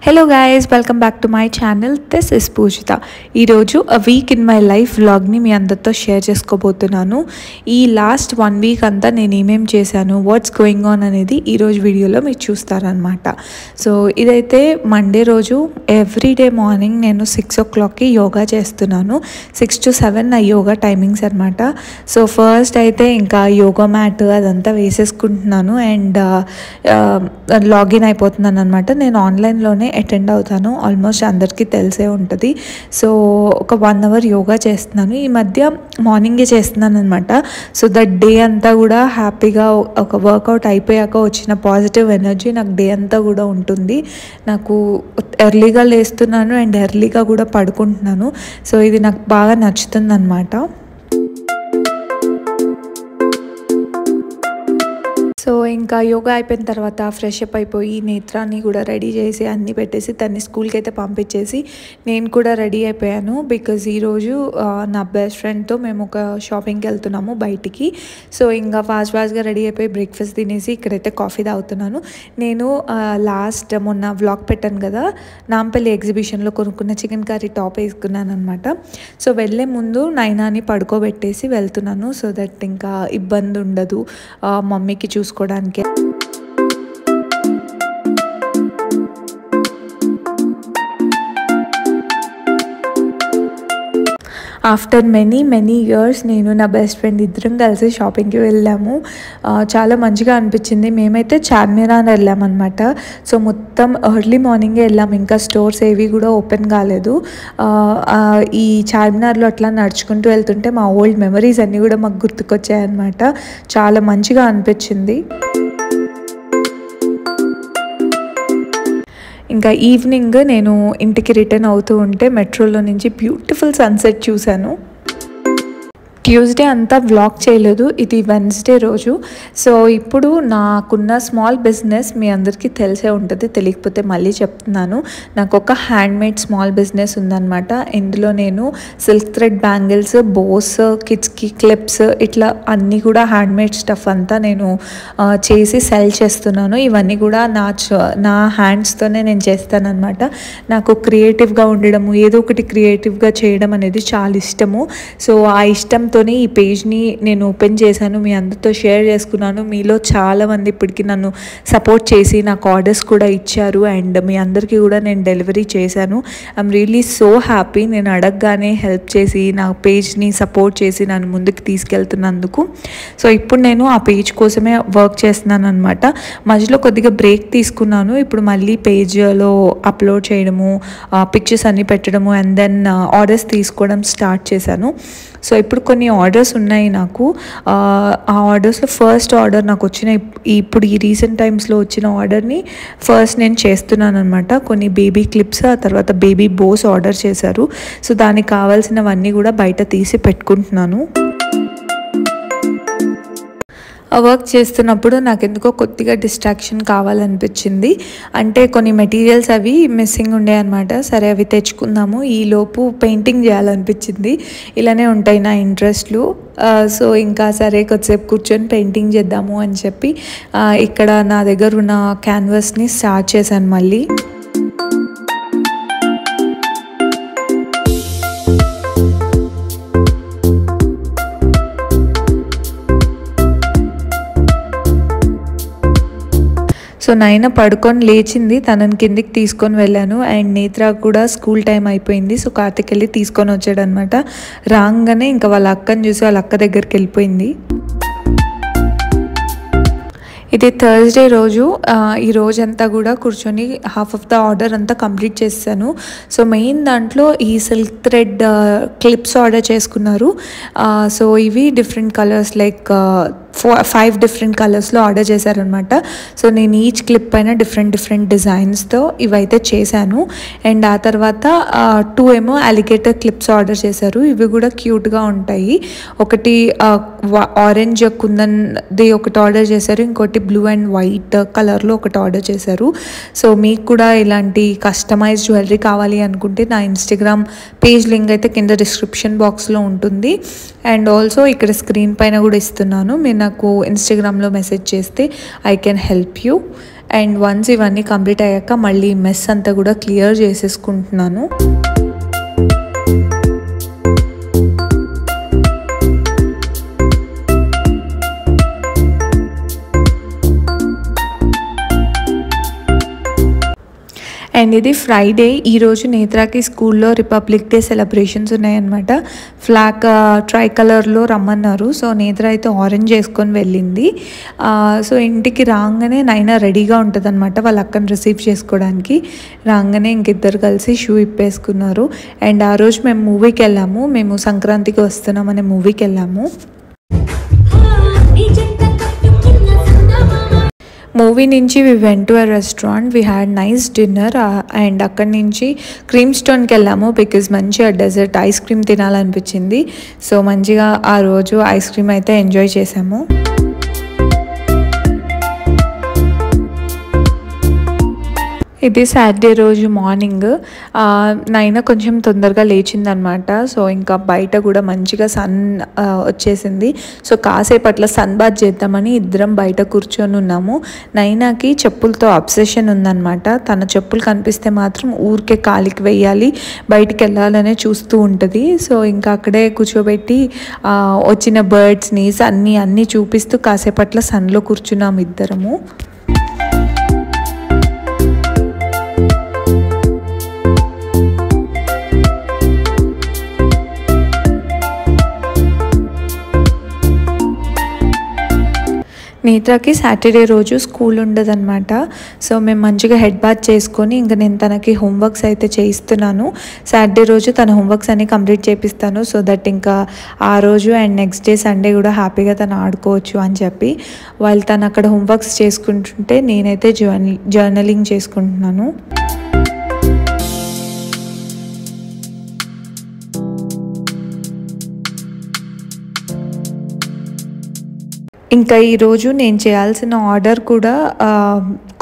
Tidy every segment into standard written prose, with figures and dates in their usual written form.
Hello guys, welcome back to my channel. This is Poojita. ఈ రోజు a week in my life vlog ని మీ అందరితో share చేసుకోబోతున్నాను. ఈ లాస్ట్ 1 వీక్ అంతా నేను ఏమేం చేశాను, వాట్స్ గోయింగ్ ఆన్ అనేది ఈ రోజు వీడియోలో మీరు చూస్తారనమాట. సో ఇదైతే మండే రోజు ఎవ్రీడే మార్నింగ్ నేను 6 o'clockకి యోగా చేస్తున్నాను. 6 to 7 నా యోగా టైమింగ్స్ అనమాట. సో ఫస్ట్ అయితే ఇంకా యోగా మ్యాట్ అదంతా వేసేసుకుంటున్నాను అండ్ లాగిన్ అయిపోతున్నాను అనమాట. నేను ఆన్లైన్లోనే అటెండ్ అవుతాను, ఆల్మోస్ట్ అందరికీ తెలిసే ఉంటుంది. సో ఒక 1 hour యోగా చేస్తున్నాను. ఈ మధ్య మార్నింగే చేస్తున్నాను అనమాట. సో దట్ డే అంతా కూడా హ్యాపీగా ఒక వర్కౌట్ అయిపోయాక వచ్చిన పాజిటివ్ ఎనర్జీ నాకు డే అంతా కూడా ఉంటుంది. నాకు ఎర్లీగా లేస్తున్నాను అండ్ ఎర్లీగా కూడా పడుకుంటున్నాను. సో ఇది నాకు బాగా నచ్చుతుంది అనమాట. సో ఇంకా యోగా అయిపోయిన తర్వాత ఫ్రెష్ అప్ అయిపోయి నేత్రాన్ని కూడా రెడీ చేసి అన్నీ పెట్టేసి తన్ని స్కూల్కి అయితే పంపించేసి నేను కూడా రెడీ అయిపోయాను. బికాజ్ ఈరోజు నా బెస్ట్ ఫ్రెండ్తో మేము ఒక షాపింగ్కి వెళ్తున్నాము బయటికి. సో ఇంకా ఫాస్ట్గా రెడీ అయిపోయి బ్రేక్ఫాస్ట్ తినేసి ఇక్కడైతే కాఫీ తాగుతున్నాను. నేను లాస్ట్ మొన్న వ్లాగ్ పెట్టాను కదా, నాంపల్లి ఎగ్జిబిషన్లో కొనుక్కున్న చికెన్ కర్రీ టాప్ వేసుకున్నాను అనమాట. సో వెళ్ళే ముందు నైనాని పడుకోబెట్టేసి వెళ్తున్నాను. సో దట్ ఇంకా ఇబ్బంది ఉండదు మమ్మీకి చూసుకోవడానికి. ఆఫ్టర్ మెనీ ఇయర్స్ నేను నా బెస్ట్ ఫ్రెండ్ ఇద్దరం కలిసి షాపింగ్కి వెళ్ళాము. చాలా మంచిగా అనిపించింది. మేమైతే చార్మినార్ వెళ్ళామన్నమాట. సో మొత్తం ఎర్లీ మార్నింగే వెళ్ళాము, ఇంకా స్టోర్స్ ఏవి కూడా ఓపెన్ కాలేదు. ఈ చార్మినార్లో అట్లా నడుచుకుంటూ వెళ్తుంటే మా ఓల్డ్ మెమరీస్ అన్నీ కూడా మాకు గుర్తుకొచ్చాయన్నమాట. చాలా మంచిగా అనిపించింది. ఇంకా ఈవినింగ్ నేను ఇంటికి రిటర్న్ అవుతూ ఉంటే మెట్రోలో నుంచి బ్యూటిఫుల్ సన్సెట్ చూశాను. ట్యూస్డే అంతా వ్లాగ్ చేయలేదు, ఇది వెన్స్డే రోజు. సో ఇప్పుడు నాకున్న స్మాల్ బిజినెస్ మీ అందరికీ తెలిసే ఉంటుంది, తెలియకపోతే మళ్ళీ చెప్తున్నాను. నాకు ఒక హ్యాండ్మేడ్ స్మాల్ బిజినెస్ ఉందన్నమాట. ఇందులో నేను సిల్క్ థ్రెడ్ బ్యాంగిల్స్, బోస్, కిడ్స్కి క్లిప్స్, ఇట్లా అన్నీ కూడా హ్యాండ్మేడ్ స్టఫ్ అంతా నేను చేసి సెల్ చేస్తున్నాను. ఇవన్నీ కూడా నా హ్యాండ్స్తోనే నేను చేస్తానన్నమాట. నాకు క్రియేటివ్గా ఉండడము, ఏదో ఒకటి క్రియేటివ్గా చేయడం అనేది చాలా ఇష్టము. సో ఆ ఇష్టంతో ఈ పేజ్ని నేను ఓపెన్ చేశాను, మీ అందరితో షేర్ చేసుకున్నాను. మీలో చాలామంది ఇప్పటికీ నన్ను సపోర్ట్ చేసి నాకు ఆర్డర్స్ కూడా ఇచ్చారు అండ్ మీ అందరికీ కూడా నేను డెలివరీ చేశాను. I'm really so happy. నేను అడగగానే హెల్ప్ చేసి నా పేజ్ని సపోర్ట్ చేసి నన్ను ముందుకు తీసుకెళ్తున్నందుకు. సో ఇప్పుడు నేను ఆ పేజ్ కోసమే వర్క్ చేస్తున్నాను అనమాట. మధ్యలో కొద్దిగా బ్రేక్ తీసుకున్నాను. ఇప్పుడు మళ్ళీ పేజ్లో అప్లోడ్ చేయడము, పిక్చర్స్ అన్నీ పెట్టడము అండ్ దెన్ ఆర్డర్స్ తీసుకోవడం స్టార్ట్ చేశాను. సో ఇప్పుడు కొన్ని ఆర్డర్స్ ఉన్నాయి నాకు. ఆ ఆర్డర్స్లో ఫస్ట్ ఆర్డర్ నాకు వచ్చిన ఇప్పుడు ఈ రీసెంట్ టైమ్స్లో వచ్చిన ఆర్డర్ని ఫస్ట్ నేను చేస్తున్నాను అనమాట. కొన్ని బేబీ క్లిప్స్, ఆ తర్వాత బేబీ బోస్ ఆర్డర్ చేశారు. సో దానికి కావాల్సినవన్నీ కూడా బయట తీసి పెట్టుకుంటున్నాను. ఆ వర్క్ చేస్తున్నప్పుడు నాకు ఎందుకో కొద్దిగా డిస్ట్రాక్షన్ కావాలనిపించింది. అంటే కొన్ని మెటీరియల్స్ అవి మిస్సింగ్ ఉండే అనమాట. సరే అవి తెచ్చుకుందాము, ఈలోపు పెయింటింగ్ చేయాలనిపించింది. ఇలానే ఉంటాయి నా ఇంట్రెస్ట్లు. సో ఇంకా సరే కొద్దిసేపు కూర్చొని పెయింటింగ్ చేద్దాము అని చెప్పి ఇక్కడ నా దగ్గర ఉన్న క్యాన్వాస్ని స్టార్ట్ చేశాను మళ్ళీ. సో నైనా పడుకొని లేచింది, తనని కిందికి తీసుకొని వెళ్ళాను అండ్ నేత్ర కూడా స్కూల్ టైం అయిపోయింది. సో కార్తిక్ వెళ్ళి తీసుకొని వచ్చాడు అనమాట. రాగానే ఇంకా వాళ్ళ అక్కని చూసి వాళ్ళ అక్క దగ్గరికి వెళ్ళిపోయింది. ఇది థర్స్డే రోజు. ఈ రోజంతా కూడా కూర్చొని హాఫ్ ఆఫ్ ద ఆర్డర్ అంతా కంప్లీట్ చేశాను. సో మెయిన్ దాంట్లో ఈ సిల్క్ థ్రెడ్ క్లిప్స్ ఆర్డర్ చేసుకున్నారు. సో ఇవి డిఫరెంట్ కలర్స్ లైక్ 5 డిఫరెంట్ కలర్స్లో ఆర్డర్ చేశారనమాట. సో నేను ఈచ్ క్లిప్ పైన డిఫరెంట్ డిజైన్స్తో ఇవైతే చేశాను. అండ్ ఆ తర్వాత 2 ఏమో అలిగేటర్ క్లిప్స్ ఆర్డర్ చేశారు. ఇవి కూడా క్యూట్గా ఉంటాయి. ఒకటి ఆరెంజ్ కుందన్ది ఒకటి ఆర్డర్ చేశారు, ఇంకోటి బ్లూ అండ్ వైట్ కలర్లో ఒకటి ఆర్డర్ చేశారు. సో మీకు కూడా ఇలాంటి కస్టమైజ్ జ్యువెలరీ కావాలి అనుకుంటే నా ఇన్స్టాగ్రామ్ పేజ్ లింక్ అయితే కింద డిస్క్రిప్షన్ బాక్స్లో ఉంటుంది. అండ్ ఆల్సో ఇక్కడ స్క్రీన్ పైన కూడా ఇస్తున్నాను, మీరు నాకు ఇన్స్టాగ్రామ్లో మెసేజ్ చేస్తే I can help you. And once ఇవన్నీ కంప్లీట్ అయ్యాక మళ్ళీ మెస్ అంతా కూడా క్లియర్ చేసేసుకుంటున్నాను. అండ్ ఇది ఫ్రైడే. ఈరోజు నేత్రాకి స్కూల్లో రిపబ్లిక్ డే సెలబ్రేషన్స్ ఉన్నాయన్నమాట. ఫ్లాగ్ ట్రై కలర్లో రమ్మన్నారు. సో నేత్ర అయితే ఆరెంజ్ వేసుకొని వెళ్ళింది. సో ఇంటికి రాగానే నైనా రెడీగా ఉంటుంది అనమాట వాళ్ళ అక్కని రిసీవ్ చేసుకోవడానికి. రాగానే ఇంకిద్దరు కలిసి షూ ఇప్పేసుకున్నారు. అండ్ ఆ రోజు మేము మూవీకి వెళ్ళాము. మేము సంక్రాంతికి వస్తున్నామనే మూవీకి వెళ్ళాము. మూవీ నుంచి we went to a restaurant, we had nice dinner. And అక్కడి నుంచి క్రీమ్ స్టోన్కి వెళ్ళాము బికాజ్ మంచిగా డెజర్ట్ ఐస్ క్రీమ్ తినాలనిపించింది. సో మంచిగా ఆ రోజు ఐస్ క్రీమ్ అయితే ఎంజాయ్ చేసాము. ఇది సాటర్డే రోజు మార్నింగ్. నైనా కొంచెం తొందరగా లేచిందనమాట. సో ఇంకా బయట కూడా మంచిగా సన్ వచ్చేసింది. సో కాసేపట్ల సన్ బాత్ చేద్దామని ఇద్దరం బయట కూర్చొని ఉన్నాము. నైనాకి చెప్పులతో అబ్సెషన్ ఉందన్నమాట. తన చెప్పులు కనిపిస్తే మాత్రం ఊరికే కాలికి వెయ్యాలి, బయటికి వెళ్ళాలనే చూస్తూ ఉంటుంది. సో ఇంకా అక్కడే కూర్చోబెట్టి వచ్చిన బర్డ్స్ని అన్నీ చూపిస్తూ కాసేపట్ల సన్లో కూర్చున్నాము ఇద్దరము. నేత్రాకి సాటర్డే రోజు స్కూల్ ఉండదన్నమాట. సో మేము మంచిగా హెడ్ బాత్ చేసుకొని ఇంకా నేను తనకి హోంవర్క్స్ అయితే చేయిస్తున్నాను. సాటర్డే రోజు తన హోంవర్క్స్ అన్ని కంప్లీట్ చేపిస్తాను. సో దట్ ఇంకా ఆ రోజు అండ్ నెక్స్ట్ డే సండే కూడా హ్యాపీగా తను ఆడుకోవచ్చు అని చెప్పి వాళ్ళు తను అక్కడ హోంవర్క్స్ చేసుకుంటుంటే నేనైతే జర్నలింగ్ చేసుకుంటున్నాను. ఇంకా ఈరోజు నేను చేయాల్సిన ఆర్డర్ కూడా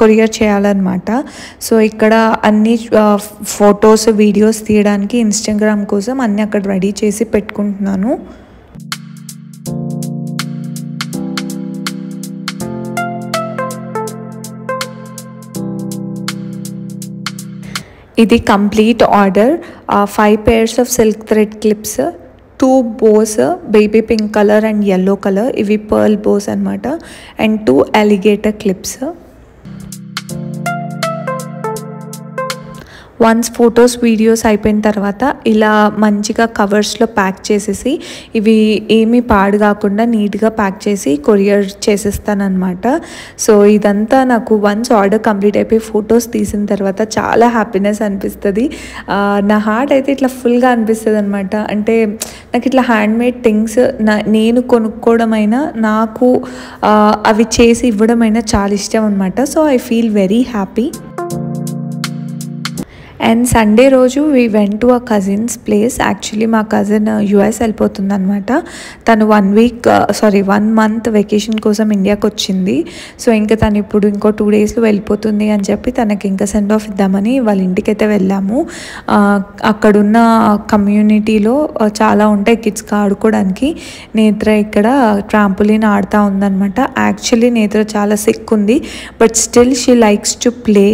కొరియర్ చేయాలన్నమాట. సో ఇక్కడ అన్ని ఫొటోస్ వీడియోస్ తీయడానికి ఇన్స్టాగ్రామ్ కోసం అన్నీ అక్కడ రెడీ చేసి పెట్టుకుంటున్నాను. ఇది complete order. 5 pairs of silk thread clips, 2 bows, baby pink color and yellow color, ఇవి pearl bows అన్నమాట. And 2 alligator clips. Once photos videos అయిపోయిన తర్వాత ఇలా మంచిగా కవర్స్లో ప్యాక్ చేసేసి ఇవి ఏమీ పాడు కాకుండా నీట్గా ప్యాక్ చేసి కొరియర్ చేసేస్తానమాట. సో ఇదంతా నాకు వన్స్ ఆర్డర్ కంప్లీట్ అయిపోయి ఫొటోస్ తీసిన తర్వాత చాలా హ్యాపీనెస్ అనిపిస్తుంది. నా హార్ట్ అయితే ఇట్లా ఫుల్గా అనిపిస్తుంది అనమాట. అంటే నాకు ఇట్లా హ్యాండ్మేడ్ థింగ్స్ నేను కొనుక్కోవడం అయినా నాకు అవి చేసి ఇవ్వడం అయినా చాలా ఇష్టం అనమాట. So I feel very happy. And Sunday రోజు we went to a cousin's place. Actually మా కజిన్ యుఎస్ వెళ్ళిపోతుంది అనమాట. తను 1 month వెకేషన్ కోసం ఇండియాకి వచ్చింది. సో ఇంకా తను ఇప్పుడు ఇంకో 2 daysలో వెళ్ళిపోతుంది అని చెప్పి తనకి ఇంకా సెండ్ ఆఫ్ ఇద్దామని వాళ్ళ ఇంటికైతే వెళ్ళాము. అక్కడున్న కమ్యూనిటీలో చాలా ఉంటాయి కిడ్స్కి ఆడుకోవడానికి. నేత్ర ఇక్కడ ట్రాంపోలిన్ ఆడుతూ ఉందన్నమాట. యాక్చువల్లీ నేత్ర చాలా సిక్ ఉంది, but still she likes to play.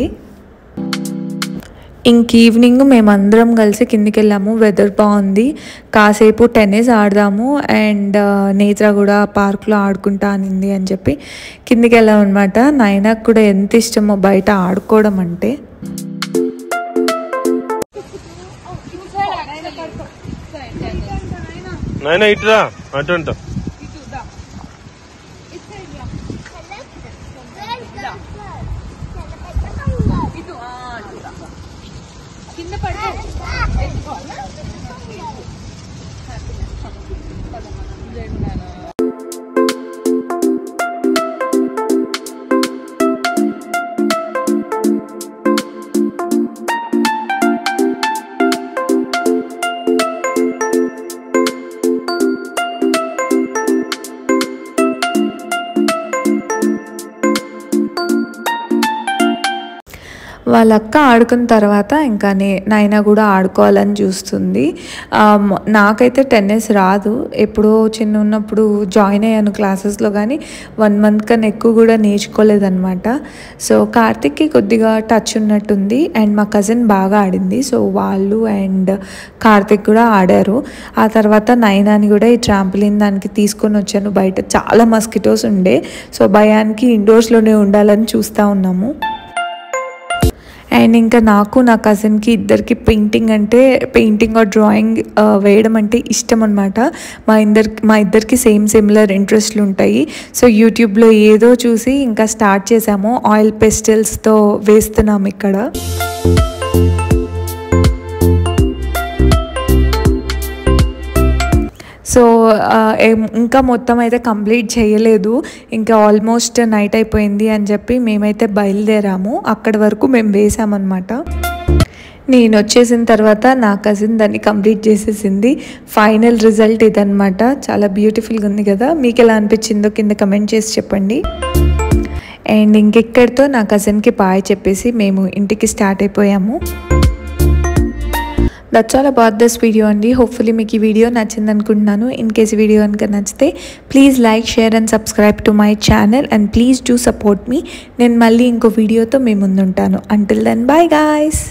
Evening మేమందరం కలిసి కిందికి వెళ్ళాము. వెదర్ బాగుంది, కాసేపు టెన్నిస్ ఆడదాము అండ్ నేత్ర కూడా పార్క్లో ఆడుకుంటా అనింది అని చెప్పి కిందికి వెళ్ళాము అనమాట. నైనాకు కూడా ఎంత ఇష్టమో బయట ఆడుకోవడం అంటే. వాళ్ళ అక్క ఆడుకున్న తర్వాత ఇంకా నైనా కూడా ఆడుకోవాలని చూస్తుంది. నాకైతే టెన్నిస్ రాదు, ఎప్పుడో చిన్న ఉన్నప్పుడు జాయిన్ అయ్యాను క్లాసెస్లో, కానీ 1 month కన్నా ఎక్కువ కూడా నేర్చుకోలేదన్నమాట. సో కార్తిక్కి కొద్దిగా టచ్ ఉన్నట్టుంది అండ్ మా కజిన్ బాగా ఆడింది. సో వాళ్ళు అండ్ కార్తిక్ కూడా ఆడారు. ఆ తర్వాత నైనాని కూడా ఈ ట్రాంపోలిన్ దానికి తీసుకొని వచ్చాను. బయట చాలా మస్కిటోస్ ఉండే, సో భయానికి ఇండోర్స్లోనే ఉండాలని చూస్తూ ఉన్నాము. అండ్ ఇంకా నాకు నా కజిన్కి ఇద్దరికి పెయింటింగ్ ఆర్ డ్రాయింగ్ వేయడం అంటే ఇష్టం అనమాట. మా ఇద్దరికి సిమిలర్ ఇంట్రెస్ట్లు ఉంటాయి. సో యూట్యూబ్లో ఏదో చూసి ఇంకా స్టార్ట్ చేసాము. ఆయిల్ పెస్టిల్స్తో వేస్తున్నాము ఇక్కడ. సో ఇంకా మొత్తం అయితే కంప్లీట్ చేయలేదు, ఇంకా ఆల్మోస్ట్ నైట్ అయిపోయింది అని చెప్పి మేమైతే బయలుదేరాము. అక్కడి వరకు మేము వేసామన్నమాట. నేను వచ్చేసిన తర్వాత నా కజిన్ దాన్ని కంప్లీట్ చేసేసింది. ఫైనల్ రిజల్ట్ ఇదన్నమాట. చాలా బ్యూటిఫుల్గా ఉంది కదా. మీకు ఎలా అనిపించిందో కింద కమెంట్ చేసి చెప్పండి. అండ్ ఇంకెక్కడితో నా కజిన్కి బాయ్ చెప్పేసి మేము ఇంటికి స్టార్ట్ అయిపోయాము. That's all about this video అండి. హోప్ఫుల్లీ మీకు ఈ వీడియో నచ్చింది అనుకుంటున్నాను. ఇన్ కేస్ వీడియో కనుక నచ్చితే please like, share and subscribe to my channel and please do support మీ. నేను మళ్ళీ ఇంకో వీడియోతో మీ ముందుంటాను. Until then bye guys.